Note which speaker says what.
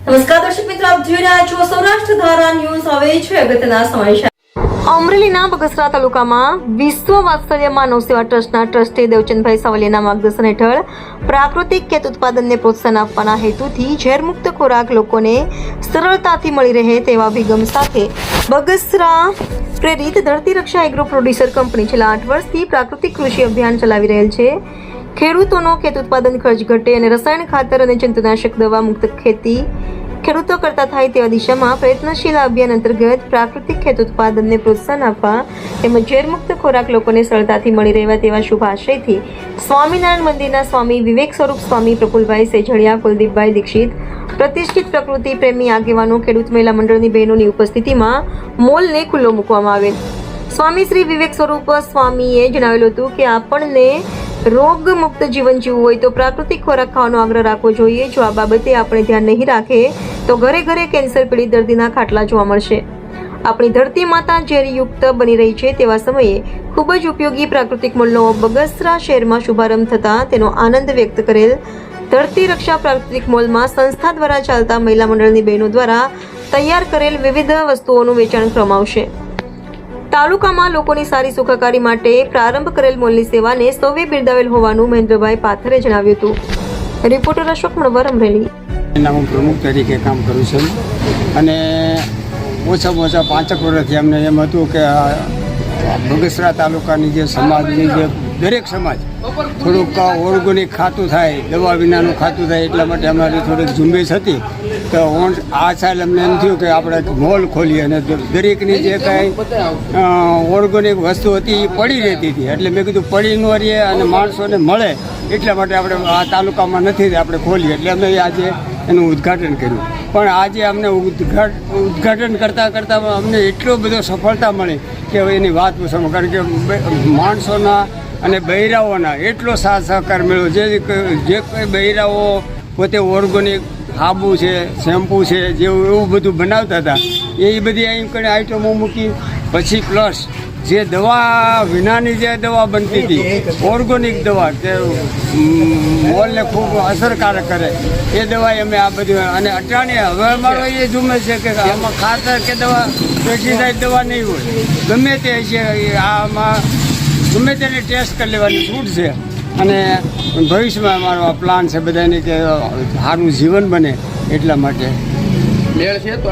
Speaker 1: નમસ્કાર દર્શક મિત્રો, આપ જોઈ રહ્યા છો સૌરાષ્ટ્ર ધારા ન્યૂઝ. હવે છે અગત્યના સમાચાર. અમરેલીના બગસરા તાલુકામાં વિશ્વ વાત્સલ્યમાં નવસેવા ટ્રસ્ટના ટ્રસ્ટી દેવચંદભાઈ સાવલિયાના માર્ગદર્શન હેઠળ પ્રાકૃતિક ખેત ઉત્પાદનને પ્રોત્સાહન આપવાના હેતુથી ઝેરમુક્ત ખોરાક લોકોને સરળતાથી મળી રહે તેવા અભિગમ સાથે બગસરા પ્રેરિત ધરતી રક્ષા એગ્રો પ્રોડ્યુસર કંપની છેલ્લા 8 વર્ષથી પ્રાકૃતિક કૃષિ અભિયાન ચલાવી રહેલ છે. ખેડૂતોનો ખેત ઉત્પાદન ખર્ચ ઘટે અને રસાયણ ખાતર અને જંતુનાશક દવા મુક્ત ખેતી ખેડૂતો કરતા થાય તેવા દિશામાં પ્રયત્નશીલ અભિયાન અંતર્ગત પ્રાકૃતિક ખેત ઉત્પાદનને પ્રોત્સાહન આપવા તેમજ ઝેરમુક્ત ખોરાક લોકોને સરળતાથી મળી રહેવા તેવા શુભ આશયથી સ્વામિનારાયણ મંદિરના સ્વામી વિવેક સ્વરૂપ સ્વામી પ્રફુલભાઈ સેજડિયા, કુલદીપભાઈ દીક્ષિત, પ્રતિષ્ઠિત પ્રકૃતિ પ્રેમી આગેવાનો, ખેડૂત મહિલા મંડળની બહેનોની ઉપસ્થિતિમાં મોલને ખુલ્લો મૂકવામાં આવેલ. સ્વામી શ્રી વિવેક સ્વરૂપ સ્વામીએ જણાવેલું હતું કે આપણને રોગ મુક્ત જીવન જીવવું હોય તો પ્રાકૃતિક ખોરાક ખાવાનો આગ્રહ રાખવો જોઈએ. જો આ બાબતે આપણે ધ્યાન નહીં રાખે તો ઘરે ઘરે કેન્સર પીડિત દર્દીના ખાટલા જોવા મળશે. આપણી ધરતી માતા ઝેરયુક્ત બની રહી છે તેવા સમયે ખૂબ જ ઉપયોગી પ્રાકૃતિક મોલનો બગસરા શહેરમાં શુભારંભ થતા તેનો આનંદ વ્યક્ત કરેલ. ધરતી રક્ષા પ્રાકૃતિક મોલમાં સંસ્થા દ્વારા ચાલતા મહિલા મંડળની બહેનો દ્વારા તૈયાર કરેલ વિવિધ વસ્તુઓનું વેચાણ કરવામાં આવશે. તાલુકામાં લોકોની સારી સુખાકારી માટે પ્રારંભ કરેલ મોલની સેવાને સૌએ બિરદાવેલ હોવાનું મહેન્દ્રભાઈ પાથરે જણાવ્યું હતું. રિપોર્ટર અશોક મણવર, અમરેલી.
Speaker 2: હું પ્રમુખ તરીકે કામ કરું છું અને ઓછામાં ઓછા 5 વર્ષથી અમને એમ હતું કે બગસરા તાલુકાની જે સમાજની જે દરેક સમાજ થોડુંક ઓર્ગેનિક ખાતું થાય, દવા વિનાનું ખાતું થાય, એટલા માટે અમારી થોડીક ઝુંબેશ હતી. તો આ સાલ અમને એમ થયું કે આપણે મોલ ખોલીએ અને દરેકની જે કાંઈ ઓર્ગેનિક વસ્તુ હતી એ પડી રહેતી હતી. એટલે મેં કીધું પડી ન રહીએ અને માણસોને મળે એટલા માટે આપણે આ તાલુકામાં નથી આપણે ખોલીએ. એટલે અમે આજે એનું ઉદ્ઘાટન કર્યું. પણ આજે અમને ઉદ્ઘાટન કરતાં અમને એટલો બધો સફળતા મળી કે હવે એની વાત પૂછો. કારણ કે માણસોના અને બૈરાઓના એટલો સાથ સહકાર મળ્યો. જે કોઈ બૈરાઓ પોતે ઓર્ગેનિક સાબુ છે, શેમ્પૂ છે, જેવું એવું બધું બનાવતા હતા એ બધી અહીં કઈ આઈટમો મૂકી. પછી પ્લસ જે દવા વિનાની જે દવા બનતી હતી, ઓર્ગેનિક દવા કે મોલને ખૂબ અસરકારક કરે એ દવા અમે આ બધી. અને અટાણે હવે અમારો એ જુમે છે કે આમાં ખાતર કે દવા પેસ્ટિસાઇડ દવા નહીં હોય, ગમે તે છે આમાં ગમે તેને ટેસ્ટ કરી લેવાની છૂટ છે. અને ભવિષ્યમાં અમારો આ પ્લાન છે બધાને કે સારું જીવન બને એટલા માટે મેળ છે. તો